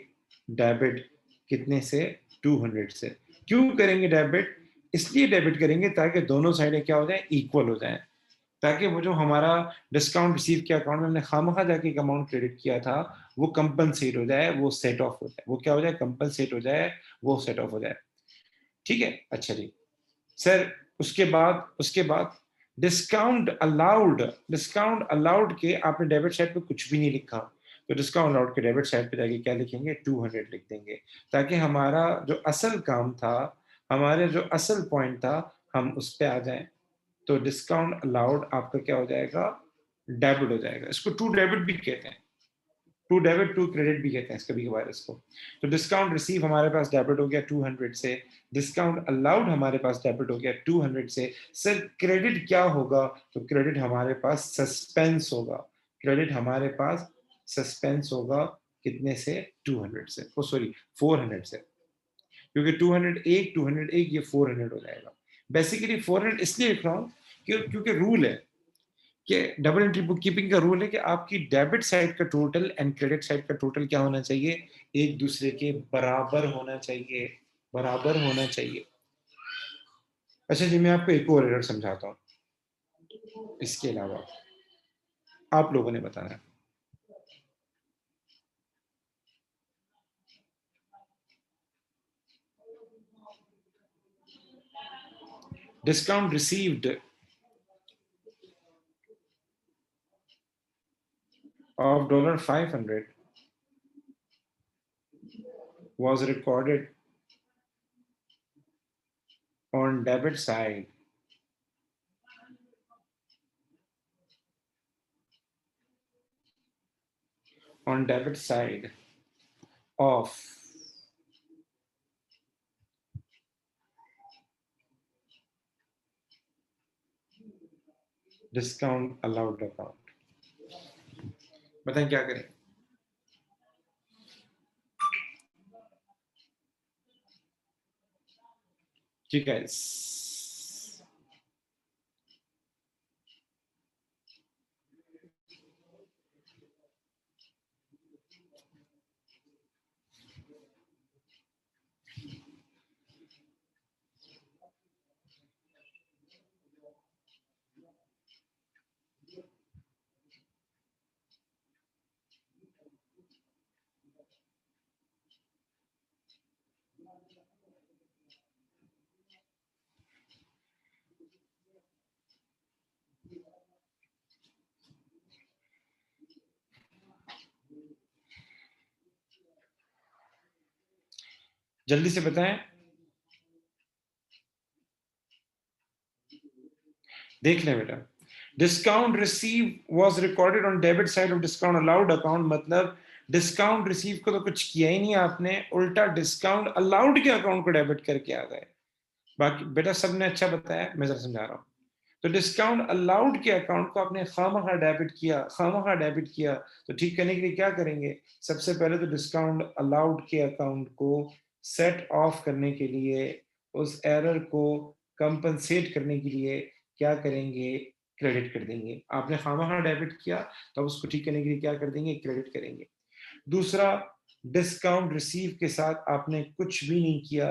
डेबिट। कितने से, 200 से। क्यों करेंगे डेबिट, इसलिए डेबिट करेंगे ताकि दोनों साइडें क्या हो जाए, इक्वल हो जाए। ताकि वो जो हमारा डिस्काउंट रिसीव के अकाउंट में हमने खामखा जाके एक अमाउंट क्रेडिट किया था, वो कंपनसेट हो जाए, वो सेट ऑफ हो जाए, वो क्या हो जाए, कंपनसेट हो जाए, वो सेट ऑफ हो जाए। ठीक है, अच्छा जी सर। उसके बाद डिस्काउंट अलाउड के आपने डेबिट साइड पे कुछ भी नहीं लिखा, तो डिस्काउंट अलाउड के डेबिट साइड पे जाके क्या लिखेंगे, 200 लिख देंगे। ताकि हमारा जो असल काम था, हमारे जो असल पॉइंट था, हम उस पर आ जाएं। तो डिस्काउंट अलाउड आपका क्या हो जाएगा, डेबिट हो जाएगा। इसको टू डेबिट भी कहते हैं। टू डेबिट टू क्रेडिट भी कहते हैं कभी कभार इसको। तो डिस्काउंट रिसीव हमारे पास डेबिट हो गया 200 से, डिस्काउंट अलाउड हमारे पास डेबिट हो गया 200 से। सर क्रेडिट क्या होगा? तो क्रेडिट हमारे पास सस्पेंस होगा, क्रेडिट हमारे पास सस्पेंस होगा कितने से? 200 से, ओ सॉरी 400 से, क्योंकि 201 201 ये 400 हो जाएगा। बेसिकली 400 इसलिए लिख रहा हूँ क्योंकि रूल है कि डबल एंट्री बुक कीपिंग का रूल है कि आपकी डेबिट साइड का टोटल एंड क्रेडिट साइड का टोटल क्या होना चाहिए? एक दूसरे के बराबर होना चाहिए, बराबर होना चाहिए। अच्छा जी, मैं आपको एक और एरर समझाता हूँ इसके अलावा, आप लोगों ने बताना है। Discount received of $500 was recorded on debit side on debit side of discount allowed account। बताएं क्या करें? ठीक है, जल्दी से बताएं। देख लें बेटा, discount receive was recorded on debit side of discount allowed account, मतलब डिस्काउंट रिसीव को तो कुछ किया ही नहीं आपने, उल्टा डिस्काउंट अलाउड के अकाउंट को डेबिट करके आ गए। बाकी बेटा सबने अच्छा बताया, मैं जरा समझा रहा हूँ। तो डिस्काउंट अलाउड के अकाउंट को आपने खामखा डेबिट किया, खामखा डेबिट किया, तो ठीक करने के लिए क्या करेंगे? सबसे पहले तो डिस्काउंट अलाउड के अकाउंट को सेट ऑफ करने के लिए, उस एरर को कंपनसेट करने के लिए क्या करेंगे? क्रेडिट कर देंगे। आपने खामखा डेबिट किया तो अब उसको ठीक करने के लिए क्या कर देंगे? क्रेडिट करेंगे। दूसरा, डिस्काउंट रिसीव के साथ आपने कुछ भी नहीं किया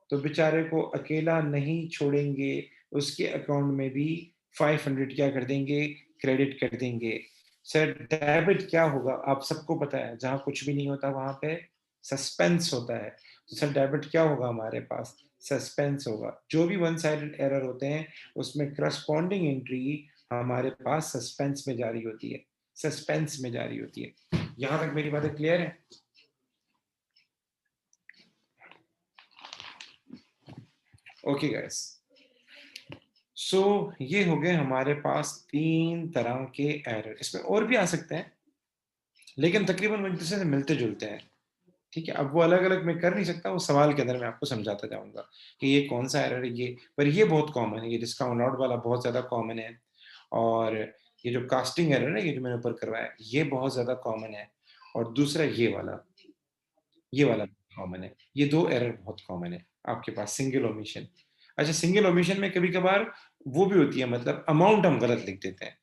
तो बेचारे को अकेला नहीं छोड़ेंगे, उसके अकाउंट में भी 500 क्या कर देंगे? क्रेडिट कर देंगे। सर डेबिट क्या होगा? आप सबको पता है, जहां कुछ भी नहीं होता वहां पे सस्पेंस होता है। तो सर डेबिट क्या होगा हमारे पास? सस्पेंस होगा। जो भी वन साइडेड एरर होते हैं उसमें करस्पॉन्डिंग एंट्री हमारे पास सस्पेंस में जारी होती है, सस्पेंस में जारी होती है। यहां तक मेरी बातें क्लियर है? ओके गाइस, सो ये हो गए हमारे पास तीन तरह के एरर। इसमें और भी आ सकते हैं लेकिन तकरीबन एक दूसरे से मिलते जुलते हैं। ठीक है, अब वो अलग अलग मैं कर नहीं सकता, वो सवाल के अंदर मैं आपको समझाता जाऊंगा कि ये कौन सा एरर है। ये पर ये बहुत कॉमन है, ये डिस्काउंट आउट वाला बहुत ज्यादा कॉमन है। और ये जो कास्टिंग एरर है, ये जो मैंने ऊपर करवाया, ये बहुत ज्यादा कॉमन है। और दूसरा ये वाला कॉमन है। ये दो एरर बहुत कॉमन है आपके पास, सिंगल ओमिशन। अच्छा, सिंगल ओमिशन में कभी कभार वो भी होती है, मतलब अमाउंट हम गलत लिख देते हैं।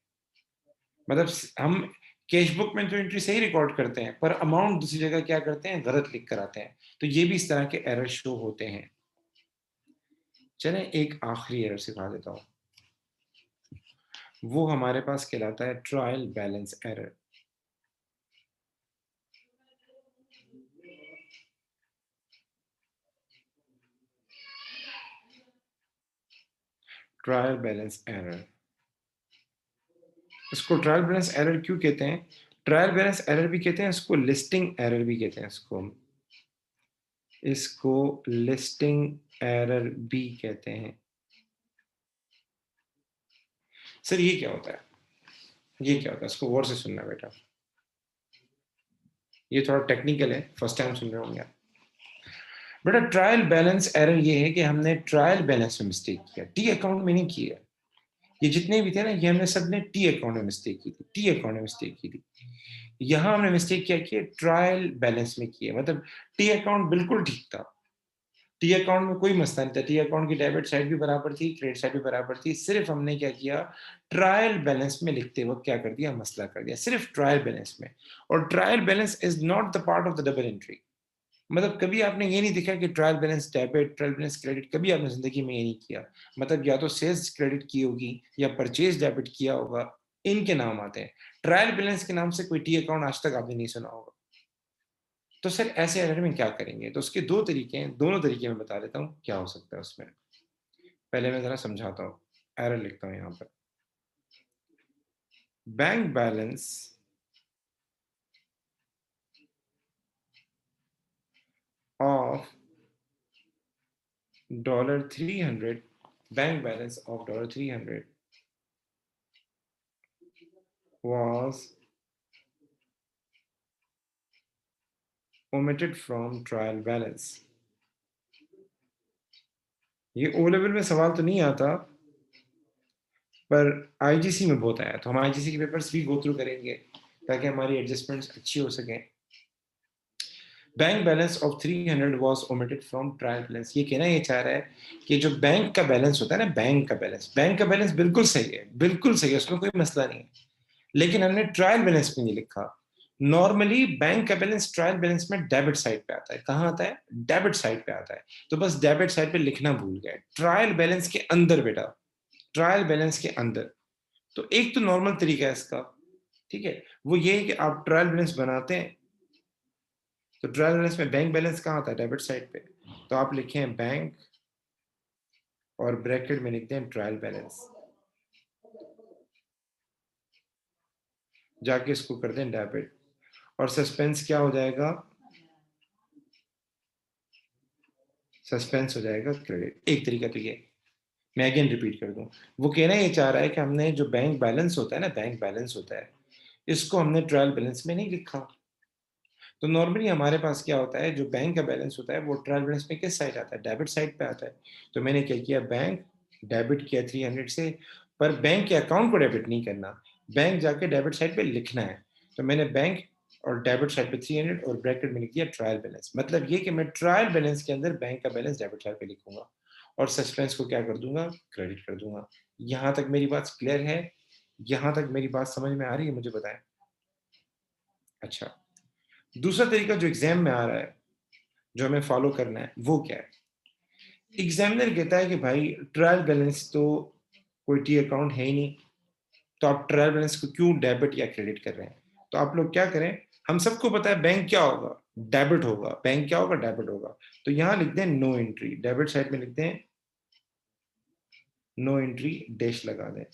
मतलब हम कैश बुक में तो एंट्री सही रिकॉर्ड करते हैं पर अमाउंट दूसरी जगह क्या करते हैं? गलत लिख कर आते हैं। तो ये भी इस तरह के एरर शो होते हैं। चलें एक आखिरी एरर सिखा देता हूँ, वो हमारे पास कहलाता है trial balance error. Trial balance error, इसको ट्रायल बैलेंस एरर क्यों कहते हैं? ट्रायल बैलेंस एरर भी कहते हैं इसको, लिस्टिंग एरर भी कहते हैं इसको लिस्टिंग एरर भी कहते हैं। सर ये क्या होता है? ये क्या होता है? इसको गौर से सुनना बेटा। ये थोड़ा टेक्निकल है, फर्स्ट टाइम सुन रहे होंगे आप। बेटा ट्रायल बैलेंस एरर ये है कि हमने ट्रायल बैलेंस में मिस्टेक किया, टी अकाउंट में नहीं किया। ये जितने भी थे ना, ये हमने सब ने टी अकाउंट में मिस्टेक की थी, टी अकाउंट में मिस्टेक की थी। यहाँ हमने मिस्टेक क्या की, ट्रायल बैलेंस में की है। मतलब टी अकाउंट बिल्कुल ठीक था, टी अकाउंट में कोई मसला नहीं था, टी अकाउंट की डेबिट साइड भी बराबर थी, क्रेडिट साइड भी बराबर थी। सिर्फ हमने क्या किया, ट्रायल बैलेंस में लिखते वक्त क्या कर दिया, मसला कर दिया, सिर्फ ट्रायल बैलेंस में। और trial balance is not the part of the double entry. मतलब कभी आपने ये नहीं देखा कि trial balance debit, trial balance credit, कभी आपने जिंदगी में ये नहीं किया। मतलब या तो सेल्स क्रेडिट की होगी या परचेज डेबिट किया होगा, इनके नाम आते हैं। ट्रायल बैलेंस के नाम से कोई टी अकाउंट आज तक आपने नहीं सुना होगा। तो सर ऐसे एरर में क्या करेंगे, तो उसके दो तरीके हैं, दोनों तरीके मैं बता देता हूँ क्या हो सकता है उसमें। पहले मैं जरा समझाता हूँ, एरर लिखता हूँ यहाँ पर। Bank balance of $300, bank balance of $300 was omitted from trial balance। ये ओ लेवल में सवाल तो नहीं आता, पर आईजीसी में बहुत आया, तो हम आईजीसी के पेपर्स भी गो थ्रू करेंगे ताकि हमारी एडजस्टमेंट्स अच्छी हो सकें। Bank balance of 300 was omitted from trial balance. ये कहना ये चाह रहा है कि जो बैंक का बैलेंस होता है ना, बैंक का बैलेंस बिल्कुल सही है, बिल्कुल सही है, उसमें कोई मसला नहीं है, लेकिन हमने ट्रायल बैलेंस में नहीं लिखा। नॉर्मली बैंक का बैलेंस ट्रायल बैलेंस में डेबिट साइड पे आता है। कहाँ आता है, डेबिट साइड पे आता है। तो बस डेबिट साइड पे लिखना भूल गए, ट्रायल बैलेंस के अंदर बेटा, ट्रायल बैलेंस के अंदर। तो एक तो नॉर्मल तरीका है इसका, ठीक है, वो ये है कि आप ट्रायल बैलेंस बनाते हैं, तो ट्रायल बैलेंस में बैंक बैलेंस कहाँ आता है, डेबिट साइड पे। तो आप लिखें बैंक और ब्रैकेट में लिखते हैं ट्रायल बैलेंस, जाके इसको कर दें डेबिट, और सस्पेंस क्या हो जाएगा, सस्पेंस हो जाएगा क्रेडिट। एक तरीका तो ये, मैं अगेन रिपीट कर दूं, वो कहना ये चाह रहा है कि हमने जो बैंक बैलेंस होता है ना, बैंक बैलेंस होता है, इसको हमने ट्रायल बैलेंस में नहीं लिखा। तो नॉर्मली हमारे पास क्या होता है, जो बैंक का बैलेंस होता है वो ट्रायल बैलेंस में किस साइड आता है, डेबिट साइड पे आता है। तो मैंने क्या किया, बैंक डेबिट किया 300 से, पर बैंक के अकाउंट को डेबिट नहीं करना, बैंक जाके डेबिट साइड पे लिखना है। तो मैंने बैंक और डेबिट साइड पे 300 और ब्रैकेट में लिख दिया ट्रायल बैलेंस। मतलब ये कि मैं ट्रायल बैलेंस के अंदर बैंक का बैलेंस डेबिट साइड पे लिखूंगा और सस्पेंस को क्या कर दूंगा, क्रेडिट कर दूंगा। यहां तक मेरी बात क्लियर है, यहां तक मेरी बात समझ में आ रही है, मुझे बताएं। अच्छा, दूसरा तरीका जो एग्जाम में आ रहा है, जो हमें फॉलो करना है, वो क्या है। एग्जामिनर कहता है कि भाई ट्रायल बैलेंस तो कोई टी अकाउंट है ही नहीं, तो आप ट्रायल बैलेंस को क्यों डेबिट या क्रेडिट कर रहे हैं। तो आप लोग क्या करें, हम सबको पता है बैंक क्या होगा, डेबिट होगा, बैंक क्या होगा, डेबिट होगा। तो यहां लिखते हैं नो एंट्री, डेबिट साइड में लिखते हैं नो एंट्री, डैश लगा दें,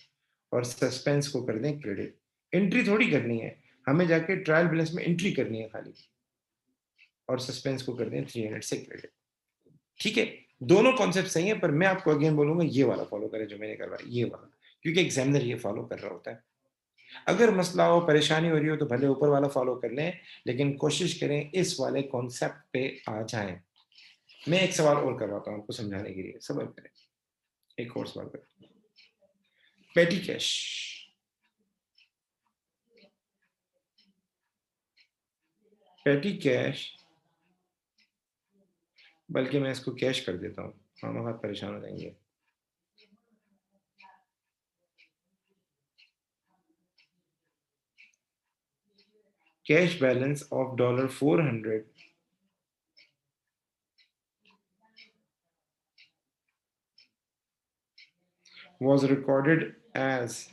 और सस्पेंस को कर दें क्रेडिट। एंट्री थोड़ी करनी है, हमें जाके ट्रायल बैलेंस में एंट्री करनी है खाली, और सस्पेंस को कर दें 300 से क्रेडिट। ठीक है, दोनों कॉन्सेप्ट सही है, पर मैं आपको अगेन बोलूंगा ये वाला फॉलो करें जो मैंने करवाया, ये वाला, क्योंकि एग्जामिनर ये फॉलो कर रहा होता है। अगर मसला हो, परेशानी हो रही हो, तो भले ऊपर वाला फॉलो कर लें, लेकिन कोशिश करें इस वाले कॉन्सेप्ट पे आ जाएं। मैं एक सवाल और करवाता हूं आपको समझाने के लिए, सब्र करें, एक और सवाल करें। पेटी कैश, पेटी कैश, बल्कि मैं इसको कैश कर देता हूँ, हम बहुत परेशान हो जाएंगे। Cash balance of $400 was recorded as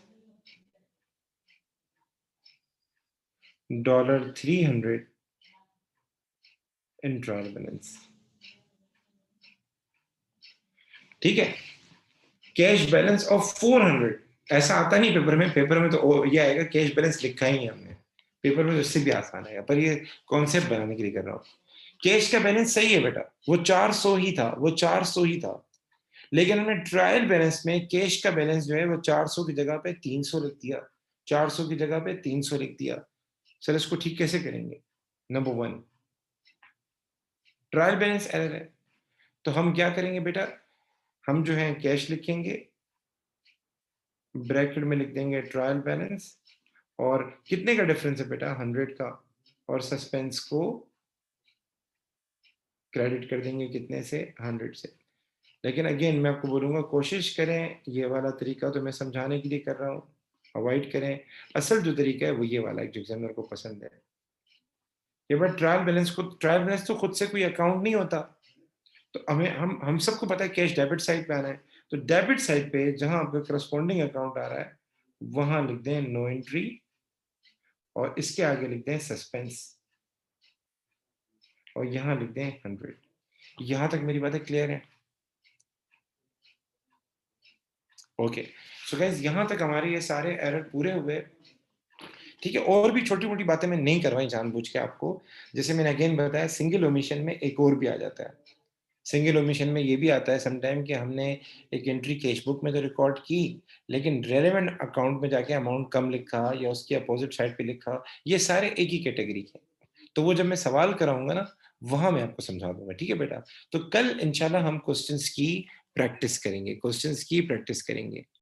$300 in trial balance। ठीक है, कैश बैलेंस ऑफ 400, ऐसा आता नहीं पेपर में, पेपर में तो ये आएगा कैश बैलेंस लिखा ही नहीं हमने, पेपर में तो इससे भी आसान आएगा, पर ये कॉन्सेप्ट बनाने के लिए कर रहा हूँ। कैश का बैलेंस सही है बेटा, वो 400 ही था, वो 400 ही था, लेकिन हमने ट्रायल बैलेंस में कैश का बैलेंस जो है वो 400 की जगह पे 300 लिख दिया, 400 की जगह पे 300 लिख दिया। सर इसको ठीक कैसे करेंगे, नंबर 1 ट्रायल बैलेंस एरर है। तो हम क्या करेंगे बेटा, हम जो है कैश लिखेंगे, ब्रैकेट में लिख देंगे ट्रायल बैलेंस और कितने का डिफरेंस है बेटा 100 का, और सस्पेंस को क्रेडिट कर देंगे कितने से 100 से। लेकिन अगेन मैं आपको बोलूँगा कोशिश करें, ये वाला तरीका तो मैं समझाने के लिए कर रहा हूँ, अवॉइड करें। असल जो तरीका है वो ये वाला है जो एग्ज़ामिनर को पसंद है। ये बार ट्रायल बैलेंस तो खुद से कोई अकाउंट नहीं होता। तो हमें हम सबको पता है कैश डेबिट साइड पे आना है। तो डेबिट साइड पे जहाँ आपका करस्पॉन्डिंग अकाउंट आ रहा है, वहाँ लिख दें नो एंट्री और इसके आगे लिख दें सस्पेंस और यहाँ लिख दें 100। यहाँ तक मेरी बातें क्लियर है? ओके। सो गाइस यहाँ तक हमारे ये सारे एरर पूरे हुए। ठीक है, और भी छोटी-मोटी बातें मैं नहीं करवाई जानबूझ के आपको। जैसे मैंने अगेन बताया सिंगल ओमिशन में एक और भी आ जाता है। सिंगल ओमिशन में ये भी आता है समटाइम कि हमने एक एंट्री कैश बुक में तो रिकॉर्ड की, लेकिन रेलेवेंट अकाउंट में जाके अमाउंट कम लिखा या उसकी अपोज़िट साइड पे लिखा, ये सारे एक ही कैटेगरी के। तो वो जब मैं सवाल कराऊँगा ना, वहाँ मैं आपको समझा दूँगा, ठीक है बेटा? तो कल इंशाल्लाह हम क्वेश्चन्स की प्रैक्टिस करेंगे।